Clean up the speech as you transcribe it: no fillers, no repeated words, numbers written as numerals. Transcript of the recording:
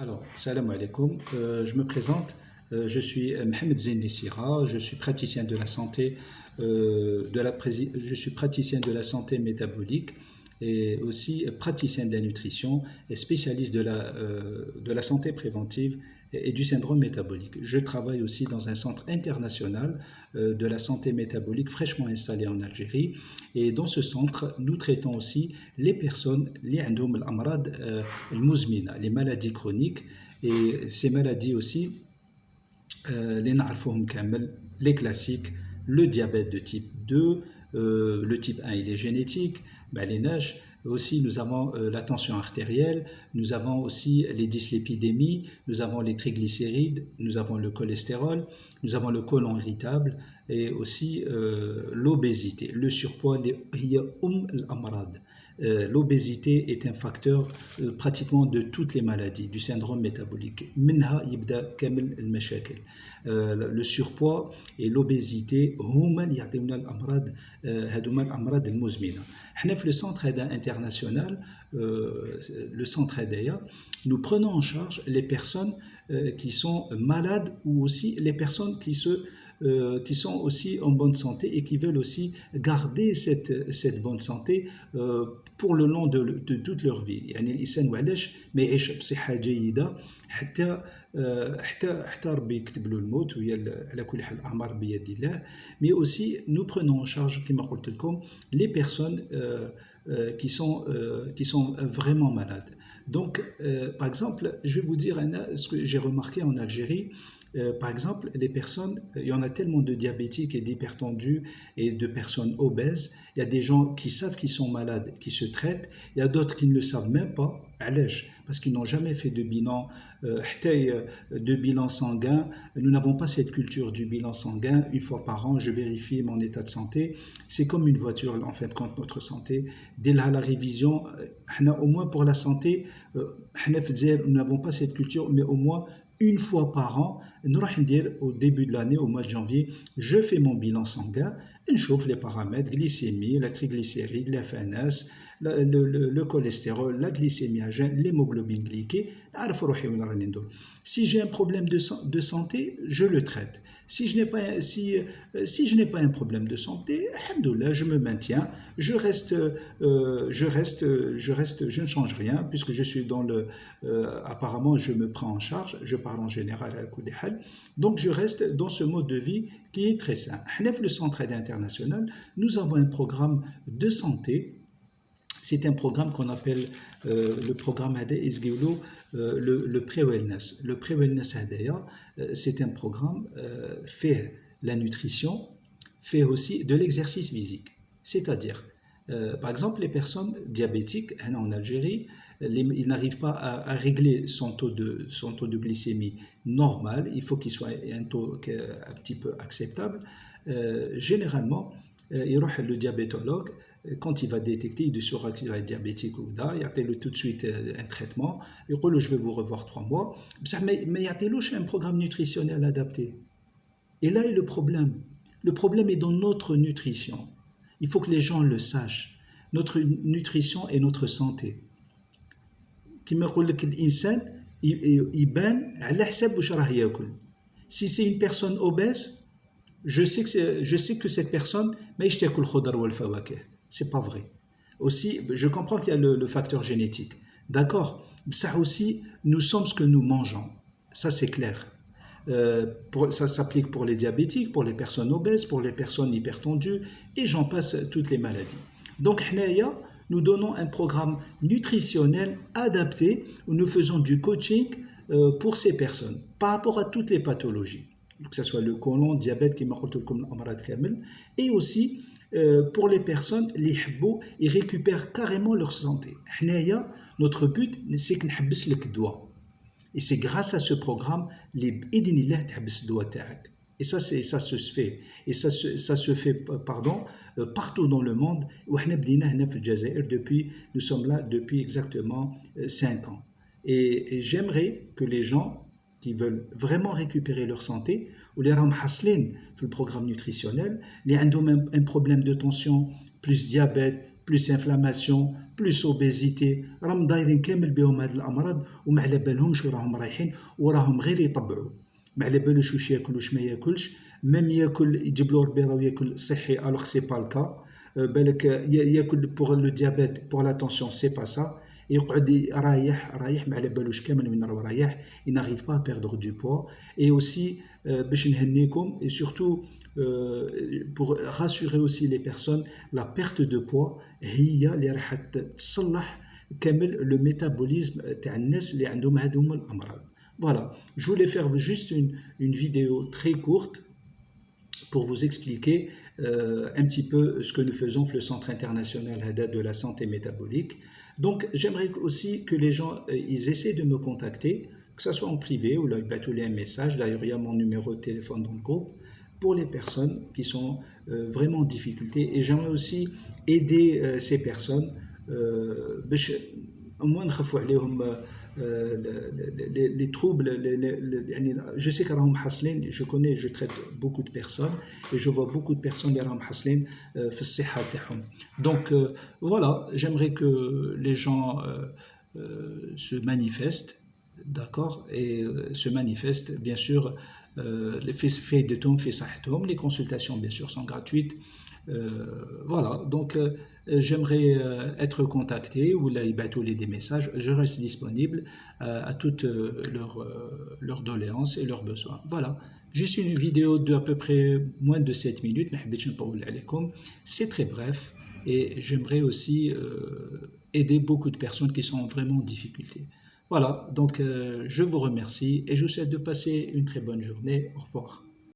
Alors, salam alaikum. Je me présente. Je suis Mohamed Zain Nessira. Je suis praticien de la santé, je suis praticien de la santé métabolique et aussi praticien de la nutrition et spécialiste de la santé préventive et du syndrome métabolique. Je travaille aussi dans un centre international de la santé métabolique fraîchement installé en Algérie. Et dans ce centre, nous traitons aussi les personnes, les عندهم الأمراض المزمنة, les maladies chroniques. Et ces maladies aussi, les نعرفوهم كامل, les classiques, le diabète de type 2, le type 1 il est génétique, les nage. Aussi, nous avons la tension artérielle, nous avons aussi les dyslipidémies, nous avons les triglycérides, nous avons le cholestérol, nous avons le côlon irritable et aussi l'obésité, le surpoids. L'obésité est un facteur pratiquement de toutes les maladies du syndrome métabolique. منها يبدأ كامل المشاكل. Le surpoids et l'obésité هما اللي يعطيونا الأمراض هذوما الأمراض المزمنة. احنا في le centre AIDA international, le centre AIDA, nous prenons en charge les personnes qui sont malades ou aussi les personnes qui sont aussi en bonne santé et qui veulent aussi garder cette bonne santé pour le long de toute leur vie. يعني الإنسان وعلاش ما يعيش بصحة جيدة حتى ربي يكتب له الموت وهي على كل حال الأعمار بيد الله. Mais aussi nous prenons en charge كما قلت لكم les personnes qui sont vraiment malades. Donc par exemple, je vais vous dire ce que j'ai remarqué en Algérie. Par exemple, les personnes, il y en a tellement de diabétiques et d'hypertendus et de personnes obèses. Il y a des gens qui savent qu'ils sont malades, qui se traitent. Il y a d'autres qui ne le savent même pas, parce qu'ils n'ont jamais fait de bilan sanguin. Nous n'avons pas cette culture du bilan sanguin. Une fois par an, je vérifie mon état de santé. C'est comme une voiture, en fait, quand notre santé. Dès là, la révision, au moins pour la santé, nous n'avons pas cette culture, mais au moins une fois par an, au début de l'année, au mois de janvier, je fais mon bilan sanguin, je chauffe les paramètres, glycémie, la triglycéride, la FNS, le cholestérol, la glycémie à jeun, l'hémoglobine glyquée. Si j'ai un problème de santé, je le traite. Si je n'ai pas un problème de santé, alhamdoulilah, je me maintiens, je ne change rien puisque je suis apparemment je me prends en charge, je parle en général à coup de hal. Donc je reste dans ce mode de vie qui est très sain. Le Centre AIDA international, nous avons un programme de santé. C'est un programme qu'on appelle le programme AIDA Isgilo, le pré-wellness. Le pré-wellness AIDA, c'est un programme fait la nutrition, fait aussi de l'exercice physique. C'est-à-dire, par exemple, les personnes diabétiques en Algérie, ils n'arrivent pas à régler son taux de glycémie normal. Il faut qu'il soit un taux un petit peu acceptable. Généralement, le diabétologue, quand il va détecter il est qu'il est diabétique ou il y tout de suite un traitement. Il dit je vais vous revoir 3 mois. Mais il y a un programme nutritionnel adapté. Et là est le problème. Le problème est dans notre nutrition. Il faut que les gens le sachent. Notre nutrition et notre santé. Si c'est une personne obèse, je sais que cette personne, c'est pas vrai. Aussi, je comprends qu'il y a le facteur génétique. D'accord? Ça aussi, nous sommes ce que nous mangeons. Ça, c'est clair. Ça s'applique pour les diabétiques, pour les personnes obèses, pour les personnes hypertendues, et j'en passe toutes les maladies. Donc, nous donnons un programme nutritionnel adapté où nous faisons du coaching pour ces personnes par rapport à toutes les pathologies, que ce soit le côlon, diabète, et aussi pour les personnes, les hibbo, ils récupèrent carrément leur santé. Notre but, c'est que nous le doigt. Et c'est grâce à ce programme, les idinillah تحبس الدواء تاعك. Et ça se fait. Et ça se fait, partout dans le monde. Nous sommes là depuis exactement 5 ans. Et j'aimerais que les gens qui veulent vraiment récupérer leur santé, ou les rams haslin, le programme nutritionnel, les ont un problème de tension, plus diabète, plus inflammation, بلوس اوبيزيتي، راهم دايرين كامل بهم هاد الامراض وما على بالهمش وراهم رايحين وراهم غير يطبعوا، ما على بالوش واش ياكل واش ما ياكلش، ميم ياكل يجيب له ربي راه ياكل صحي الوغ سي با الكا، بالك ياكل بوغ لو ديابيت بوغ لا تونسيون سي با سا، يقعد رايح ما على بالوش كامل وين راه رايح، il n'arrive pas à perdre du poids. Et aussi باش نهنيكم et surtout pour rassurer aussi les personnes, la perte de poids هي اللي راح تصلح كامل لو ميتابوليزم تاع الناس اللي عندهم هذوما الامراض. Voilà, je voulais faire juste une vidéo très courte pour vous expliquer un petit peu ce que nous faisons dans le Centre international de la santé métabolique. Donc, j'aimerais aussi que les gens ils essaient de me contacter, que ce soit en privé ou là, ils battent un message. D'ailleurs, il y a mon numéro de téléphone dans le groupe pour les personnes qui sont vraiment en difficulté. Et j'aimerais aussi aider ces personnes, au moins نخفوا عليهم les troubles. Je sais qu'راهم حاصلين, je connais, je traite beaucoup de personnes et je vois beaucoup de personnes اللي راهم حاصلين في الصحة تاعهم. Donc voilà, j'aimerais que les gens se manifestent, d'accord, et se manifestent bien sûr. في يدهم في صحتهم, les consultations bien sûr sont gratuites. Voilà, donc j'aimerais être contacté ou là, ils battent des messages. Je reste disponible à toutes leurs doléances et leurs besoins. Voilà, juste une vidéo de à peu près moins de 7 minutes. C'est très bref et j'aimerais aussi aider beaucoup de personnes qui sont vraiment en difficulté. Voilà, donc je vous remercie et je vous souhaite de passer une très bonne journée. Au revoir.